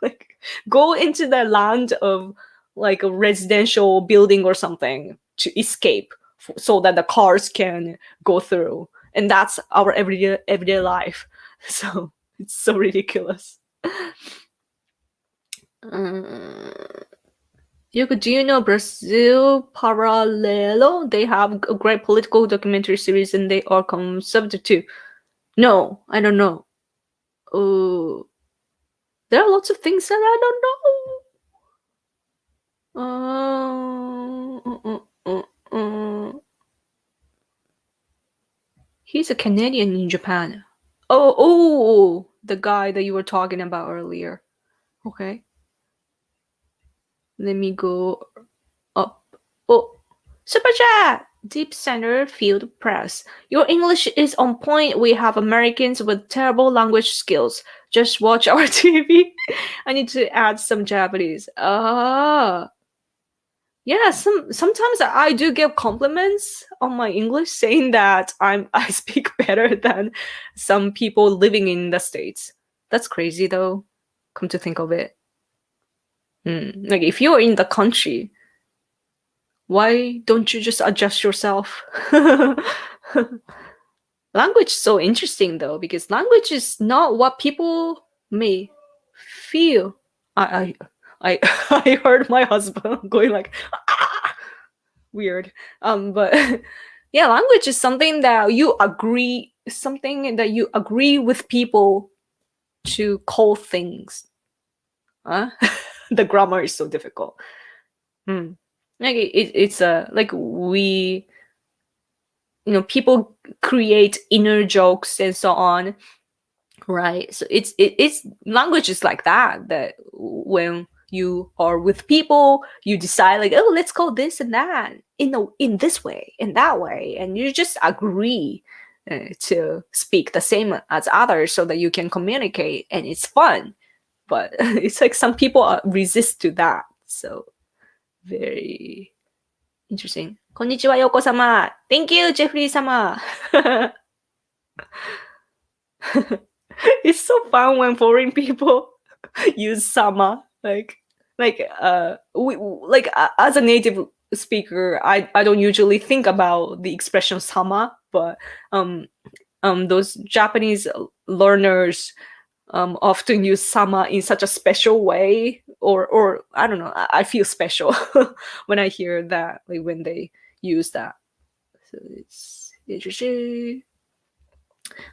[SPEAKER 1] like go into the land of like a residential building or something to escape so that the cars can go through. And that's our everyday life. So it's so ridiculous. Yoko, do you know Brazil Paralelo? They have a great political documentary series, and they are conservative too. No, I don't know. There are lots of things that I don't know. He's a Canadian in Japan. Oh, the guy that you were talking about earlier. Okay. Let me go up. Oh, Super Chat! Deep Center Field Press. Your English is on point. We have Americans with terrible language skills. Just watch our TV. I need to add some Japanese. Yeah, sometimes I do get compliments on my English, saying that I speak better than some people living in the States. That's crazy though, come to think of it. Like if you're in the country, why don't you just adjust yourself? Language is so interesting though, because language is not what people may feel. I I heard my husband going like, ah! Weird. But yeah, language is something that you agree with people to call things. The grammar is so difficult. Like it's like we, people create inner jokes and so on, right? So it's language is like that when you are with people, you decide like, oh, let's call this and that in this way, in that way, and you just agree to speak the same as others so that you can communicate, and it's fun. But it's like some people resist to that. So very interesting. Konnichiwa, Yoko-sama. Thank you, Jeffrey-sama. It's so fun when foreign people use sama. As a native speaker, I don't usually think about the expression sama, but those Japanese learners often use sama in such a special way, or I don't know. I feel special when I hear that, like when they use that. So it's interesting.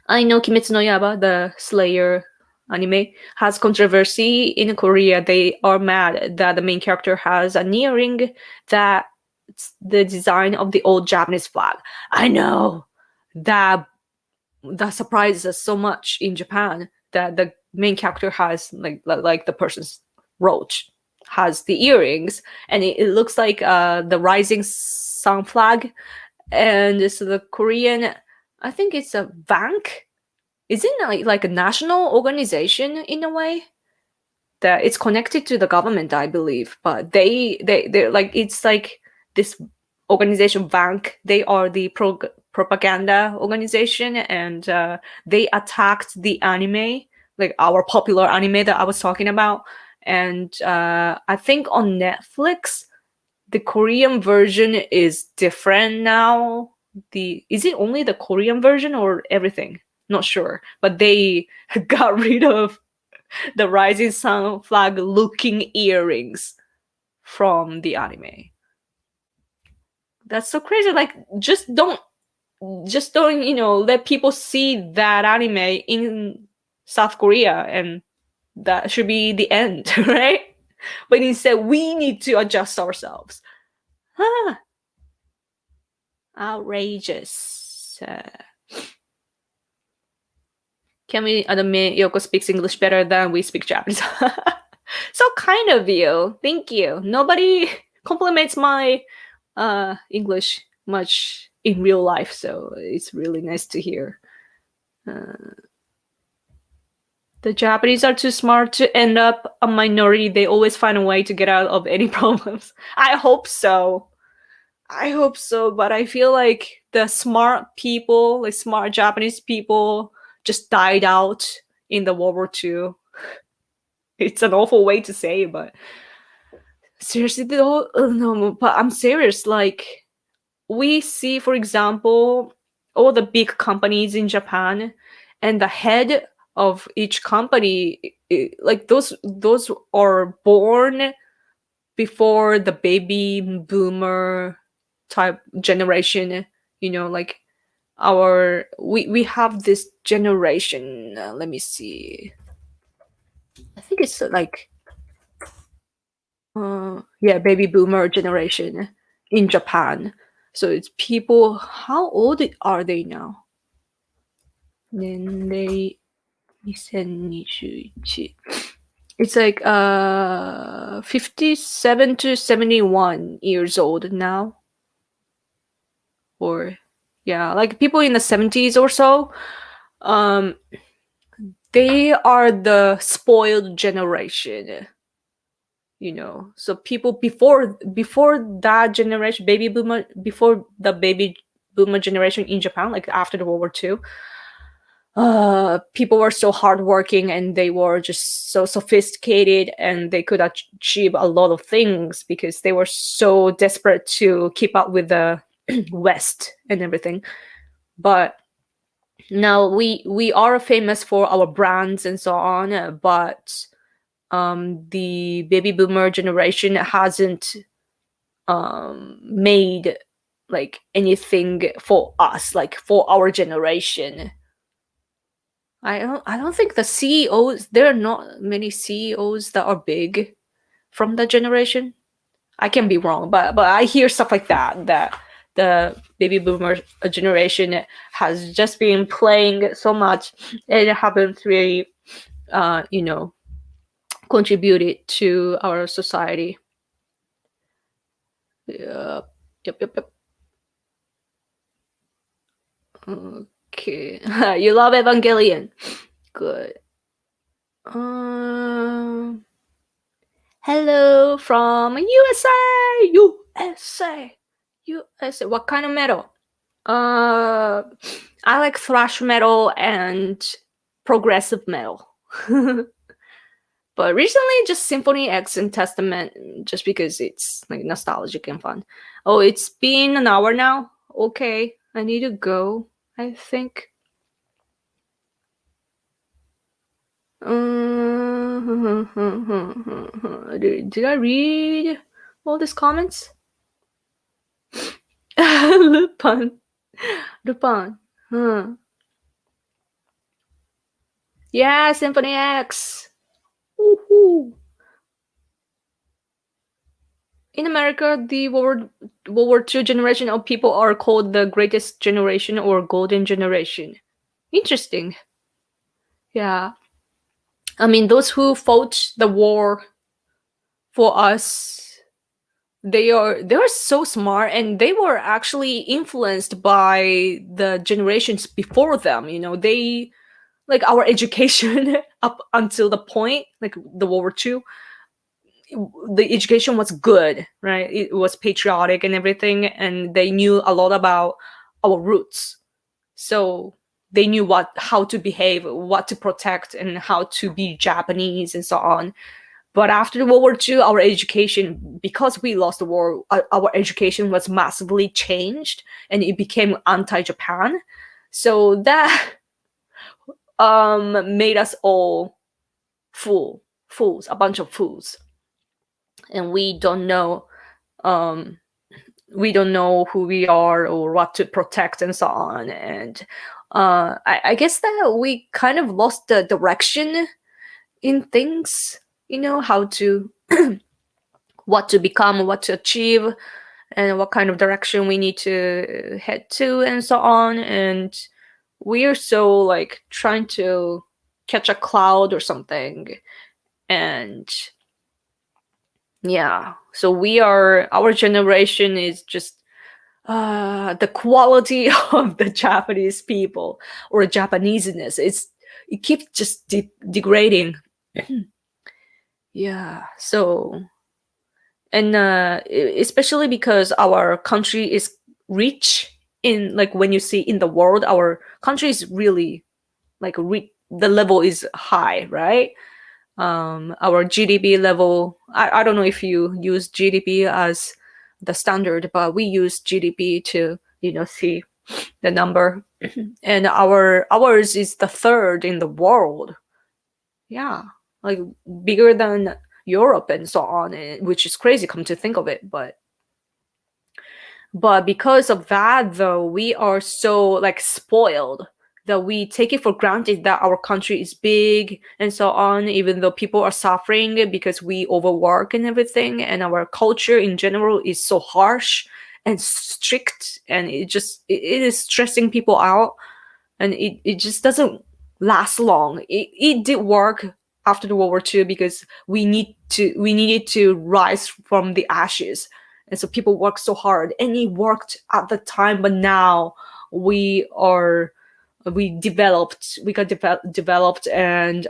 [SPEAKER 1] I know Kimetsu no Yaiba, the Slayer anime, has controversy in Korea. They are mad that the main character has an earring that's the design of the old Japanese flag. I know that surprises us so much in Japan, that the main character has like the person's wrote has the earrings, and it looks like the rising sun flag. And so the Korean, I think it's a bank. Is it like a national organization in a way that it's connected to the government, I believe? But they're like, it's like this organization bank. They are the propaganda organization, and they attacked the anime, like our popular anime that I was talking about. And I think on Netflix, the Korean version is different now. Is it only the Korean version or everything? Not sure. But they got rid of the Rising Sun flag looking earrings from the anime. That's so crazy. Like, just don't let people see that anime in South Korea, and that should be the end, right? But instead, we need to adjust ourselves. Ah, outrageous. Can we admit Yoko speaks English better than we speak Japanese? So kind of you. Thank you. Nobody compliments my English much in real life, so it's really nice to hear. The Japanese are too smart to end up a minority. They always find a way to get out of any problems. I hope so. But I feel like the smart people, like smart Japanese people, just died out in the World War II. It's an awful way to say, but seriously, no, but I'm serious. Like, we see, for example, all the big companies in Japan, and the head of each company, like those are born before the baby boomer type generation. Like we have this generation. Let me see. I think it's like baby boomer generation in Japan. So it's people. How old are they now? Then they 2021. It's like 57 to 71 years old now. Or yeah, like people in the 70s or so. They are the spoiled generation. So people before that generation, baby boomer, before the baby boomer generation in Japan, like after the World War II, people were so hardworking, and they were just so sophisticated, and they could achieve a lot of things because they were so desperate to keep up with the West and everything. But now we are famous for our brands and so on, but the baby boomer generation hasn't made like anything for us, like for our generation. I don't think the CEOs, there are not many CEOs that are big from that generation. I can be wrong, but I hear stuff like that the baby boomer generation has just been playing so much, and it haven't really contributed to our society. Yep. Okay. You love Evangelion. Good. Hello from USA. What kind of metal? I like thrash metal and progressive metal. But recently, just Symphony X and Testament, just because it's like nostalgic and fun. Oh, it's been an hour now. Okay, I need to go, I think. Did I read all these comments? Lupin. Huh. Yeah, Symphony X. Woohoo. In America, the World War II generation of people are called the Greatest Generation or Golden Generation. Interesting. Yeah. I mean, those who fought the war for us, they are so smart, and they were actually influenced by the generations before them. They, like, our education up until the point, like the World War II, the education was good, right? It was patriotic and everything, and they knew a lot about our roots. So they knew how to behave, what to protect, and how to be Japanese and so on. But after World War II, our education, because we lost the war, our education was massively changed, and it became anti-Japan. So that made us all fools, a bunch of fools, and um, we don't know who we are or what to protect and so on. And I guess that we kind of lost the direction in things, how to what to become, what to achieve, and what kind of direction we need to head to and so on. And we are so like trying to catch a cloud or something. And yeah, so our generation is just the quality of the Japanese people or Japaneseness. It keeps just degrading. Yeah. So, and especially because our country is rich in, like, when you see in the world, our country is really like the level is high, right? Our GDP level. I don't know if you use GDP as the standard, but we use GDP to see the number, and ours is the third in the world. Yeah, like bigger than Europe and so on, which is crazy come to think of it. But because of that, though, we are so like spoiled that we take it for granted that our country is big and so on, even though people are suffering because we overwork and everything, and our culture in general is so harsh and strict, and it is stressing people out, and it just doesn't last long. It did work after the World War II because we needed to rise from the ashes, and so people worked so hard, and it worked at the time. But now we are we got developed, and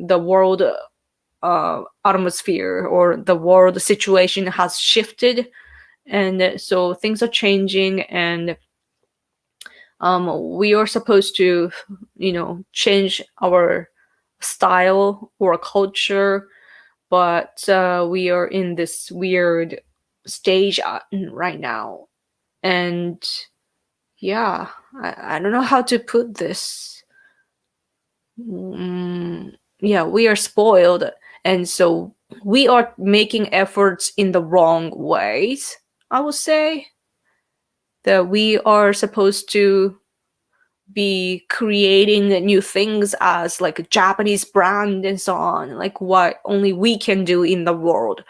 [SPEAKER 1] the world atmosphere or the world situation has shifted, and so things are changing, and we are supposed to change our style or culture, but we are in this weird stage right now. And yeah, I don't know how to put this. Yeah, we are spoiled, and so we are making efforts in the wrong ways. I would say that we are supposed to be creating new things as like a Japanese brand and so on, like what only we can do in the world.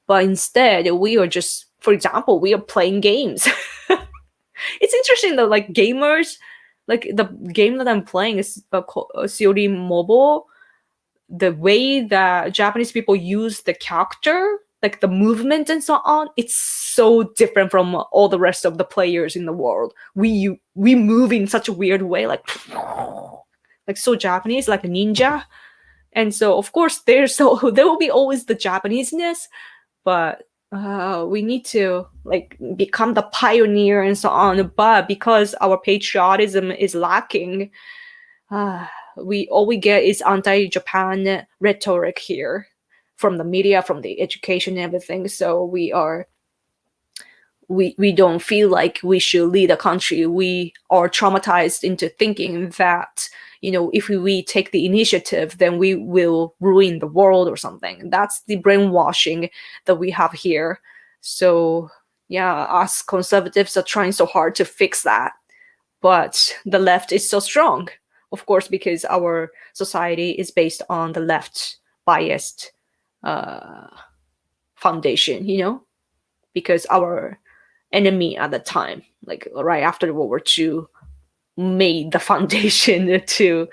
[SPEAKER 1] But instead, we are just, for example, we are playing games. It's interesting though, like gamers, like the game that I'm playing is COD Mobile. The way that Japanese people use the character, like the movement and so on, it's so different from all the rest of the players in the world. We move in such a weird way, like so Japanese, like a ninja. And so of course there will be always the Japaneseness, but we need to like become the pioneer and so on. But because our patriotism is lacking, all we get is anti-Japan rhetoric here from the media, from the education and everything. So we don't feel like we should lead a country. We are traumatized into thinking that if we take the initiative, then we will ruin the world or something. That's the brainwashing that we have here. So yeah, us conservatives are trying so hard to fix that, but the left is so strong, of course, because our society is based on the left biased foundation, because our enemy at the time, like right after World War II, made the foundation to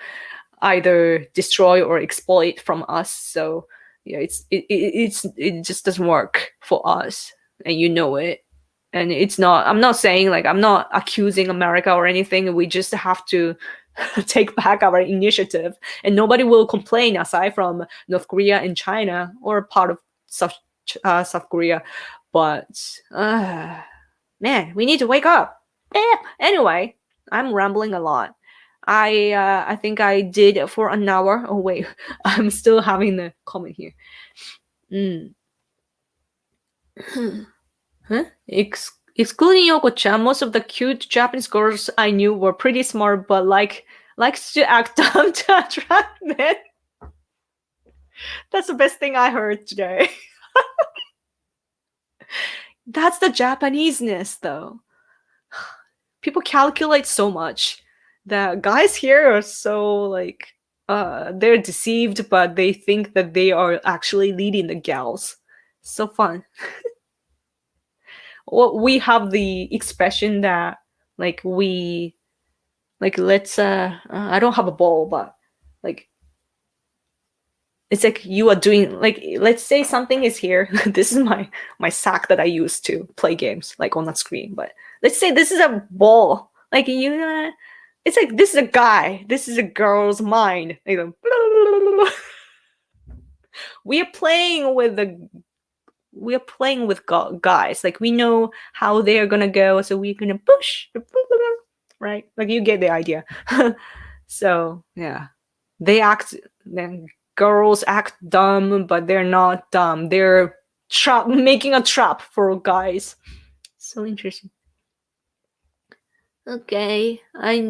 [SPEAKER 1] either destroy or exploit from us. So yeah, it just doesn't work for us, and it. And I'm not saying, like, I'm not accusing America or anything. We just have to take back our initiative, and nobody will complain aside from North Korea and China, or part of South Korea. But man, we need to wake up. Anyway, I'm rambling a lot. I think I did it for an hour. Oh wait, I'm still having the comment here. Mm. Huh? Excluding Yoko-chan, most of the cute Japanese girls I knew were pretty smart, but likes to act dumb to attract men. That's the best thing I heard today. That's the Japaneseness, though. People calculate so much. The guys here are so like they're deceived, but they think that they are actually leading the gals. So fun. Well, we have the expression that like we like let's I don't have a ball, but like it's like you are doing like let's say something is here. This is my sack that I use to play games like on the screen, but let's say this is a ball. Like it's like this is a guy, this is a girl's mind. Like, we are playing with guys. Like we know how they are gonna go, so we're gonna push, right? Like you get the idea. So yeah, then girls act dumb, but they're not dumb. They're making a trap for guys. So interesting. Okay, I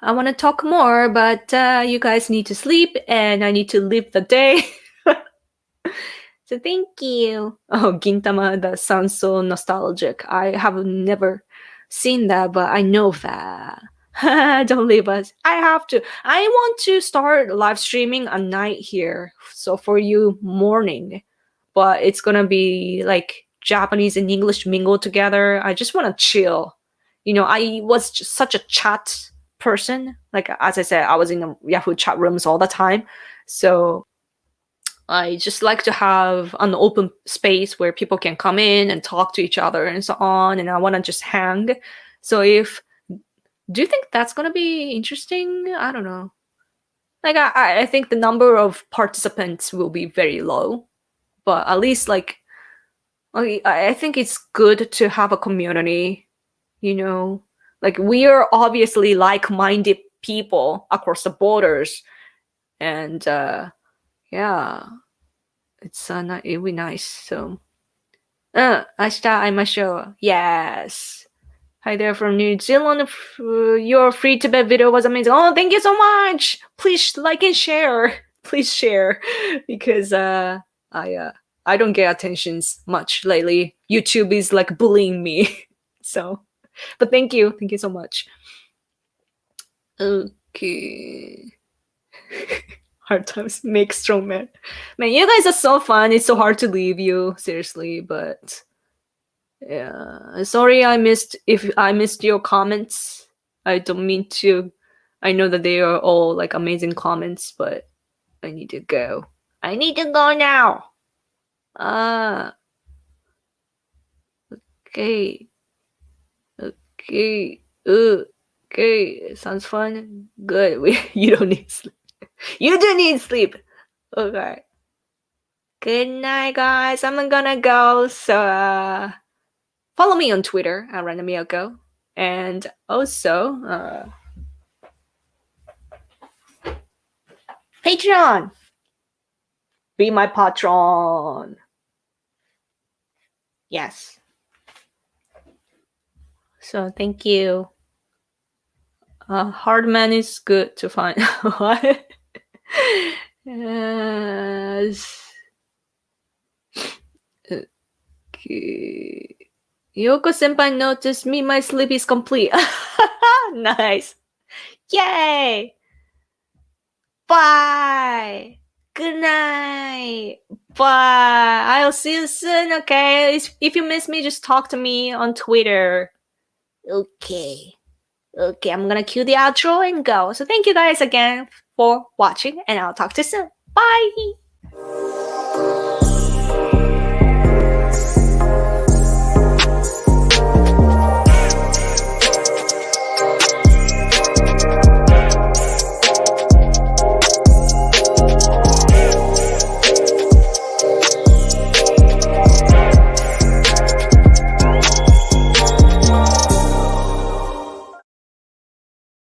[SPEAKER 1] want to talk more, but you guys need to sleep, and I need to live the day. So thank you. Oh, Gintama, that sounds so nostalgic. I have never seen that, but I know that. Don't leave us. I have to. I want to start live streaming at night here. So for you, morning. But it's gonna be like Japanese and English mingle together. I just want to chill. You know, I was just such a chat person. Like as I said, I was in the Yahoo chat rooms all the time. So I just like to have an open space where people can come in and talk to each other and so on. And I want to just hang. So do you think that's going to be interesting? I don't know. Like, I think the number of participants will be very low. But at least, like, I think it's good to have a community, you know? Like, we are obviously like-minded people across the borders. And, yeah, it's it'll be nice. So, 明日会いましょう. Yes. Hi there from New Zealand. Your free Tibet video was amazing. Oh, thank you so much. Please like and share. Please share because I don't get attentions much lately. YouTube is like bullying me. So, but thank you so much. Okay. Hard times make strong men. Man, you guys are so fun. It's so hard to leave you, seriously, but yeah. Sorry if I missed your comments. I don't mean to. I know that they are all like amazing comments, but I need to go. I need to go now. Okay. Okay. Okay. Sounds fun. Good. You don't need sleep. You do need sleep. Okay. Good night, guys. I'm gonna go. So follow me on Twitter at randomyoko. And also Patreon. Be my patron. Yes. So thank you. Hardman is good to find. What? Yes. Okay. Yoko senpai noticed me. My sleep is complete. Nice. Yay. Bye. Good night. Bye. I'll see you soon. Okay. If you miss me, just talk to me on Twitter. Okay. Okay, I'm gonna cue the outro and go. So thank you guys again for watching, and I'll talk to you soon. Bye!